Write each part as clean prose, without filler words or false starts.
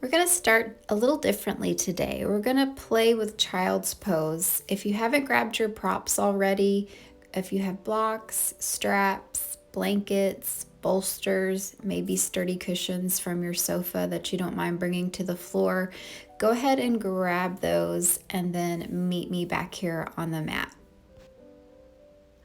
We're going to start a little differently today. We're going to play with child's pose. If you haven't grabbed your props already, if you have blocks, straps, blankets, bolsters, maybe sturdy cushions from your sofa that you don't mind bringing to the floor, go ahead and grab those and then meet me back here on the mat.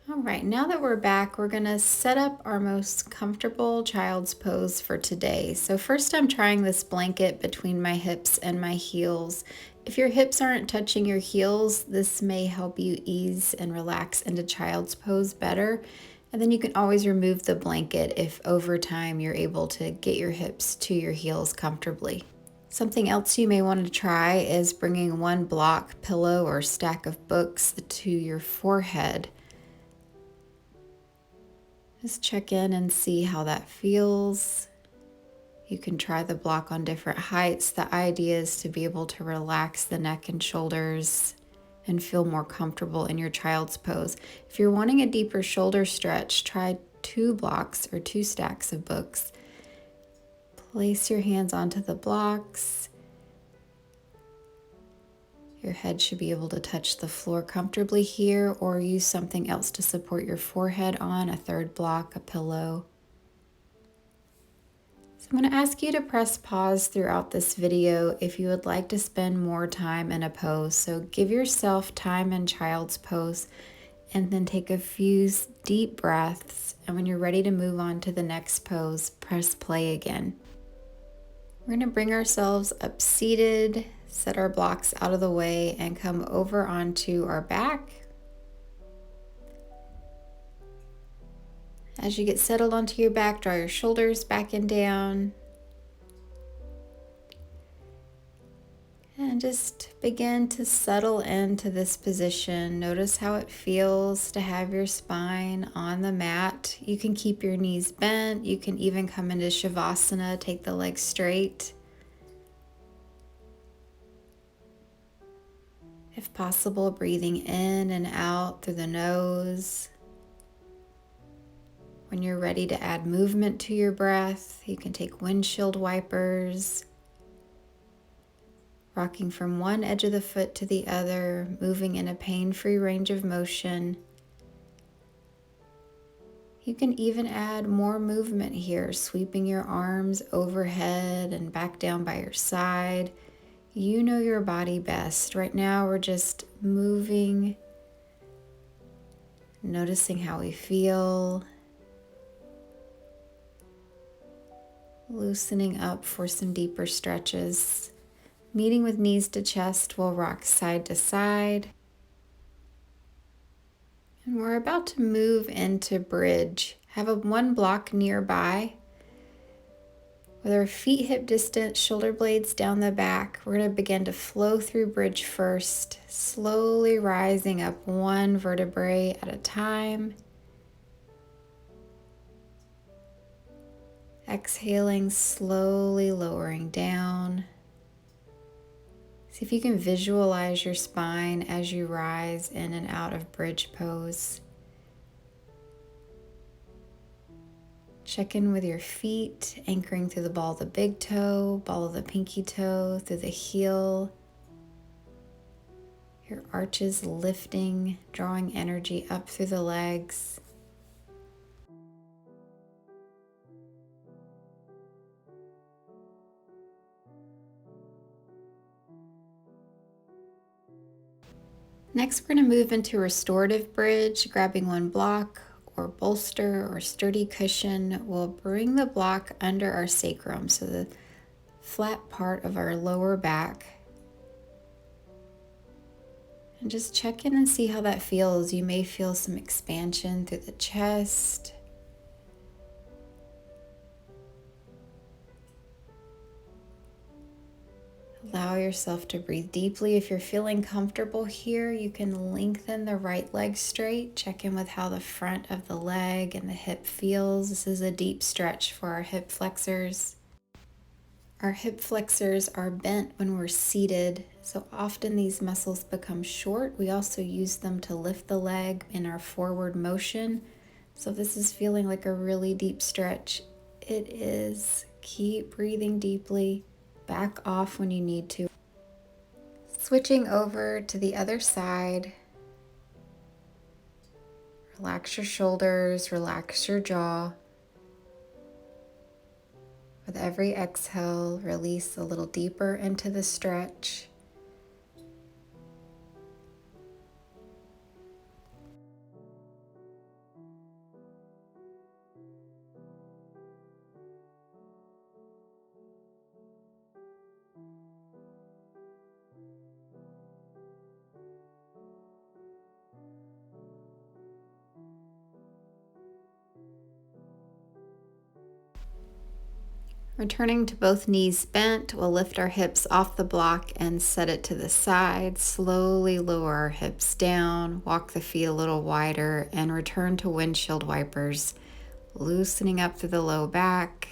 All right, now that we're back, we're gonna set up our most comfortable child's pose for today. So first I'm trying this blanket between my hips and my heels. If your hips aren't touching your heels, this may help you ease and relax into child's pose better. And then you can always remove the blanket if over time you're able to get your hips to your heels comfortably. Something else you may want to try is bringing one block, pillow, or stack of books to your forehead. Just check in and see how that feels. You can try the block on different heights. The idea is to be able to relax the neck and shoulders and feel more comfortable in your child's pose. If you're wanting a deeper shoulder stretch, try 2 blocks or 2 stacks of books. Place your hands onto the blocks. Your head should be able to touch the floor comfortably here, or use something else to support your forehead on, a third block, a pillow. So I'm going to ask you to press pause throughout this video if you would like to spend more time in a pose. So give yourself time in child's pose and then take a few deep breaths. And when you're ready to move on to the next pose, press play again. We're going to bring ourselves up seated, set our blocks out of the way, and come over onto our back. As you get settled onto your back, draw your shoulders back and down. And just begin to settle into this position. Notice how it feels to have your spine on the mat. You can keep your knees bent. You can even come into Shavasana, take the legs straight. If possible, breathing in and out through the nose. When you're ready to add movement to your breath, you can take windshield wipers, rocking from one edge of the foot to the other, moving in a pain-free range of motion. You can even add more movement here, sweeping your arms overhead and back down by your side. You know your body best. Right now, we're just moving, noticing how we feel, loosening up for some deeper stretches. Meeting with knees to chest, we'll rock side to side. And we're about to move into bridge. Have one block nearby. With our feet hip distance, shoulder blades down the back, we're going to begin to flow through bridge first, slowly rising up one vertebrae at a time. Exhaling, slowly lowering down. See if you can visualize your spine as you rise in and out of bridge pose. Check in with your feet, anchoring through the ball of the big toe, ball of the pinky toe, through the heel. Your arches lifting, drawing energy up through the legs. Next, we're going to move into restorative bridge, grabbing one block or bolster or sturdy cushion. We'll bring the block under our sacrum, so the flat part of our lower back. And just check in and see how that feels. You may feel some expansion through the chest. Allow yourself to breathe deeply. If you're feeling comfortable here, you can lengthen the right leg straight. Check in with how the front of the leg and the hip feels. This is a deep stretch for our hip flexors. Our hip flexors are bent when we're seated, so often these muscles become short. We also use them to lift the leg in our forward motion. So if this is feeling like a really deep stretch, it is. Keep breathing deeply. Back off when you need to. Switching over to the other side. Relax your shoulders, relax your jaw. With every exhale, release a little deeper into the stretch. Returning to both knees bent, we'll lift our hips off the block and set it to the side. Slowly lower our hips down, walk the feet a little wider, and return to windshield wipers, loosening up through the low back.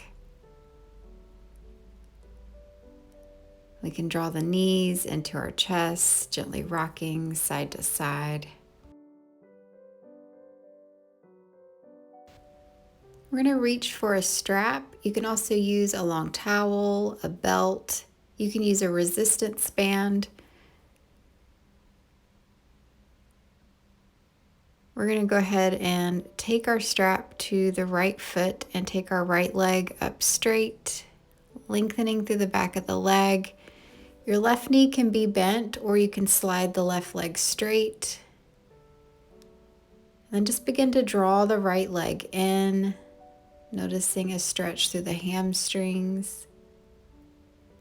We can draw the knees into our chest, gently rocking side to side. We're going to reach for a strap. You can also use a long towel, a belt. You can use a resistance band. We're going to go ahead and take our strap to the right foot and take our right leg up straight, lengthening through the back of the leg. Your left knee can be bent, or you can slide the left leg straight. Then just begin to draw the right leg in, noticing a stretch through the hamstrings.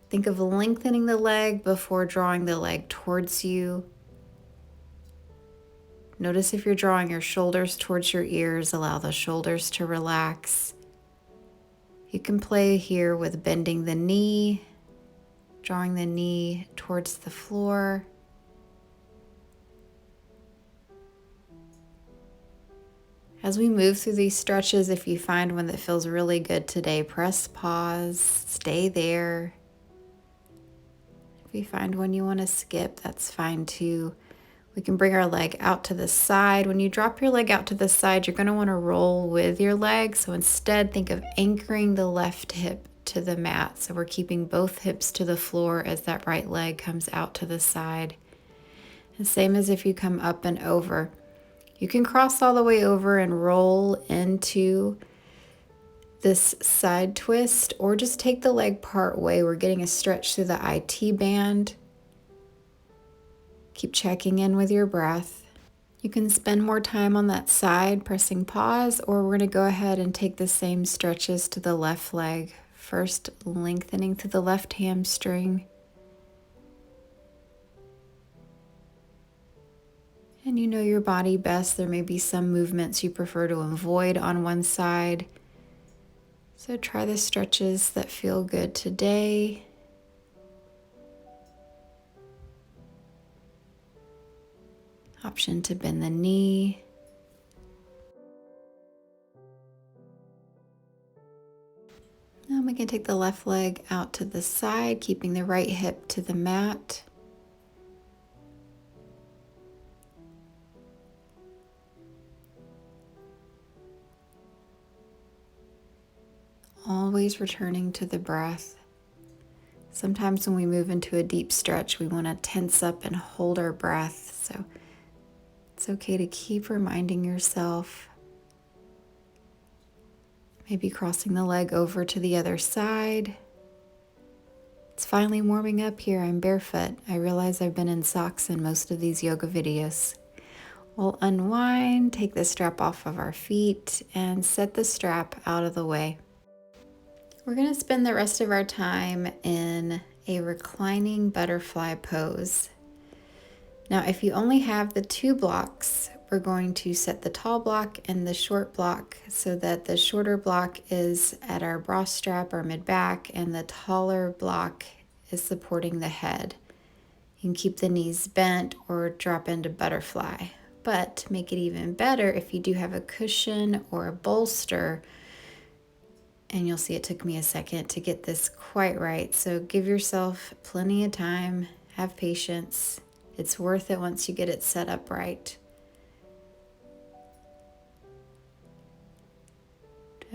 Think of lengthening the leg before drawing the leg towards you. Notice if you're drawing your shoulders towards your ears, allow the shoulders to relax. You can play here with bending the knee, drawing the knee towards the floor. As we move through these stretches, if you find one that feels really good today, press pause, stay there. If you find one you want to skip, that's fine too. We can bring our leg out to the side. When you drop your leg out to the side, you're going to want to roll with your leg. So instead, think of anchoring the left hip to the mat. So we're keeping both hips to the floor as that right leg comes out to the side. And same as if you come up and over. You can cross all the way over and roll into this side twist, or just take the leg part way. We're getting a stretch through the IT band. Keep checking in with your breath. You can spend more time on that side, pressing pause, or we're going to go ahead and take the same stretches to the left leg. First, lengthening through the left hamstring. And you know your body best. There may be some movements you prefer to avoid on one side. So try the stretches that feel good today. Option to bend the knee. Now we can take the left leg out to the side, keeping the right hip to the mat. Always returning to the breath. Sometimes when we move into a deep stretch, we want to tense up and hold our breath. So it's okay to keep reminding yourself. Maybe crossing the leg over to the other side. It's finally warming up here. I'm barefoot. I realize I've been in socks in most of these yoga videos. We'll unwind, take the strap off of our feet, and set the strap out of the way. We're going to spend the rest of our time in a reclining butterfly pose. Now, if you only have the two blocks, we're going to set the tall block and the short block so that the shorter block is at our bra strap or mid-back and the taller block is supporting the head. You can keep the knees bent or drop into butterfly. But to make it even better, if you do have a cushion or a bolster, and you'll see it took me a second to get this quite right. So give yourself plenty of time, have patience. It's worth it once you get it set up right.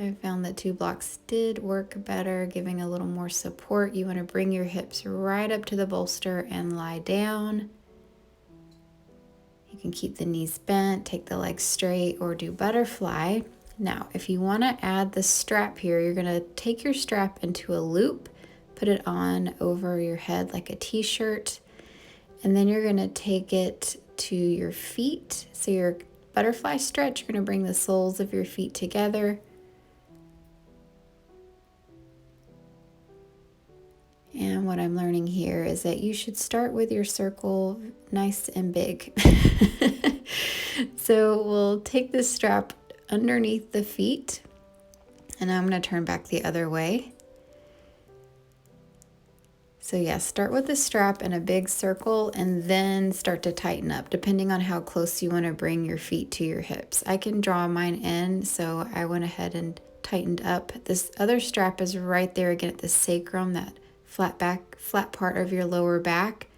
I found that 2 blocks did work better, giving a little more support. You want to bring your hips right up to the bolster and lie down. You can keep the knees bent, take the legs straight, or do butterfly. Now, if you want to add the strap here, you're going to take your strap into a loop, put it on over your head like a t-shirt, and then you're going to take it to your feet. So your butterfly stretch, you're going to bring the soles of your feet together. And what I'm learning here is that you should start with your circle nice and big. So we'll take this strap underneath the feet, and I'm going to turn back the other way. So yeah, start with the strap in a big circle and then start to tighten up depending on how close you want to bring your feet to your hips. I can draw mine in, so I went ahead and tightened up. This other strap is right there again at the sacrum, that flat part of your lower back.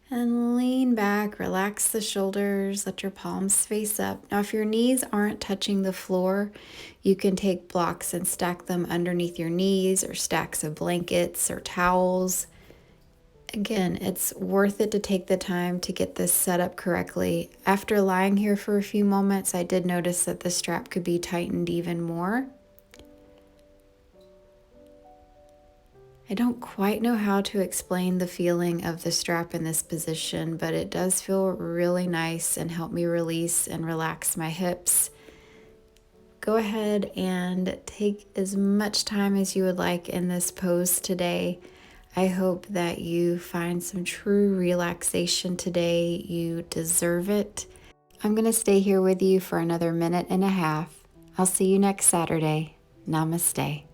And lean back, relax the shoulders, let your palms face up. Now, if your knees aren't touching the floor, you can take blocks and stack them underneath your knees, or stacks of blankets or towels. Again, it's worth it to take the time to get this set up correctly. After lying here for a few moments, I did notice that the strap could be tightened even more. I don't quite know how to explain the feeling of the strap in this position, but it does feel really nice and help me release and relax my hips. Go ahead and take as much time as you would like in this pose today. I hope that you find some true relaxation today. You deserve it. I'm going to stay here with you for another minute and a half. I'll see you next Saturday. Namaste.